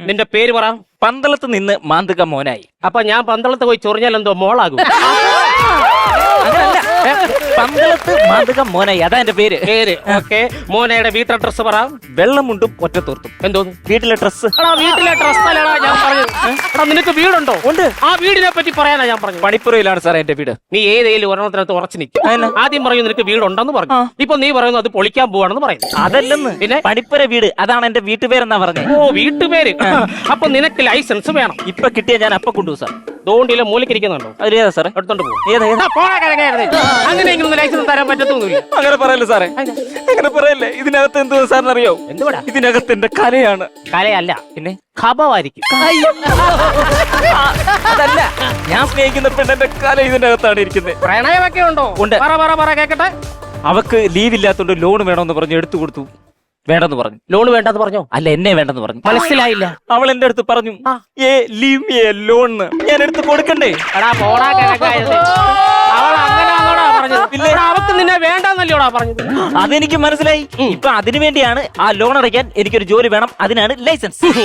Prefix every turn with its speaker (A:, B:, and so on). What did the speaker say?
A: നിന്റെ പേര് പറ.
B: പന്തളത്ത് നിന്ന് മാന്ത്രിക മോനായി.
A: അപ്പൊ ഞാൻ പന്തളത്ത് പോയി ചൊറിഞ്ഞാൽ എന്തോ മോളാകും?
B: അങ്ങനല്ല, പന്തളത്ത് മാന്ത്രിക മോനായി, അതാ എന്റെ പേര്.
A: പേര് ഓക്കെ. മോനയുടെ വീട്ടിലെ ഡ്രസ് പറ.
B: വെള്ളമുണ്ടും ഒറ്റത്തോർത്തും.
A: എന്തോന്ന്?
B: വീട്ടിലെ ഡ്രസ്.
A: എടാ വീട്ടിലെ ഡ്രസ് അല്ലടാ ഞാൻ പറഞ്ഞത്. എടാ നിനക്ക് വീടുണ്ടോ?
B: ഉണ്ട്.
A: ആ വീടിനെ പറ്റി പറയാനാ ഞാൻ പറഞ്ഞത്.
B: പണിപ്പുറയിലാണ് സാറേ എന്റെ വീട്.
A: നീ ഏതെങ്കിലും ഒരെണ്ണത്തിനകത്ത് ഉറച്ചു നിൽക്കും.
B: അതന്നെ.
A: ആദ്യം പറയും നിനക്ക് വീടുണ്ടെന്ന് പറഞ്ഞു. ഇപ്പൊ നീ പറയുന്നു അത് പൊളിക്കാൻ പോവാണെന്ന് പറയുന്നു.
B: അതല്ലെന്ന്,
A: പിന്നെ
B: പണിപ്പുര വീട്, അതാണ് എന്റെ വീട്ടുപേരെന്നാ പറഞ്ഞത്.
A: ഓ വീട്ടുപേര്. അപ്പൊ നിനക്ക് ലൈസൻസ് വേണം.
B: ഇപ്പൊ കിട്ടിയ ഞാൻ അപ്പൊ കൊണ്ടുപോകും സാർ.
A: തോണ്ടിയിലെ മൂലക്കിരിക്കുന്നുണ്ടോ?
B: അതിലേതാ സാറേ?
A: എടുത്തോണ്ട് പോകും.
B: ഏതാ ഏതാ?
A: അങ്ങനെ ഇങ്ങനെ ലൈസൻസ് തരാൻ പറ്റത്തൊന്നുമില്ല.
B: അങ്ങനെ പറയല്ലേ സാറേ, അങ്ങനെ പറയല്ലേ. ഇതിനകത്ത് എന്തോ സാറിന് അറിയോ?
A: എന്തുവാടാ?
B: ഇതിനകത്ത് എന്റെ കലയാണ്.
A: കലയല്ല,
B: പിന്നെ
A: ഖബമായിരിക്കും.
B: അതല്ല, ഞാൻ സ്നേഹിക്കുന്ന പെണ്ണിന്റെ കല ഇതിന്റെ അകത്താണ് ഇരിക്കുന്നത്.
A: പ്രണയമൊക്കെ ഉണ്ടോ?
B: ഉണ്ട്.
A: പറ കേക്കട്ടെ.
B: അവക്ക് ലീവ് ഇല്ലാത്തോണ്ട് ലോൺ വേണമെന്ന് പറഞ്ഞു എടുത്തു കൊടുത്തു. വേണ്ടെന്ന് പറഞ്ഞു.
A: ലോൺ വേണ്ടെന്ന് പറഞ്ഞോ?
B: അല്ല, എന്നെ വേണ്ടെന്ന് പറഞ്ഞു.
A: മനസ്സിലായില്ല.
B: അവൾ എന്റെ അടുത്ത് പറഞ്ഞു ലീവ് മീ ലോൺ. ഞാൻ എടുത്ത് കൊടുക്കണ്ടേ?
A: എടാ പോടാ കിഴക്കായത്. അവൾ അങ്ങനെ അങ്ങോട്ടാ പറഞ്ഞത്. പിന്നെ അവക്ക് നിന്നെ വേണ്ടെന്നല്ലോടാ പറഞ്ഞത്.
B: അതെനിക്ക് മനസ്സിലായി. ഇപ്പൊ അതിനു വേണ്ടിയാണ് ആ ലോൺ അടയ്ക്കാൻ എനിക്കൊരു ജോലി വേണം, അതിനാണ് ലൈസൻസ്.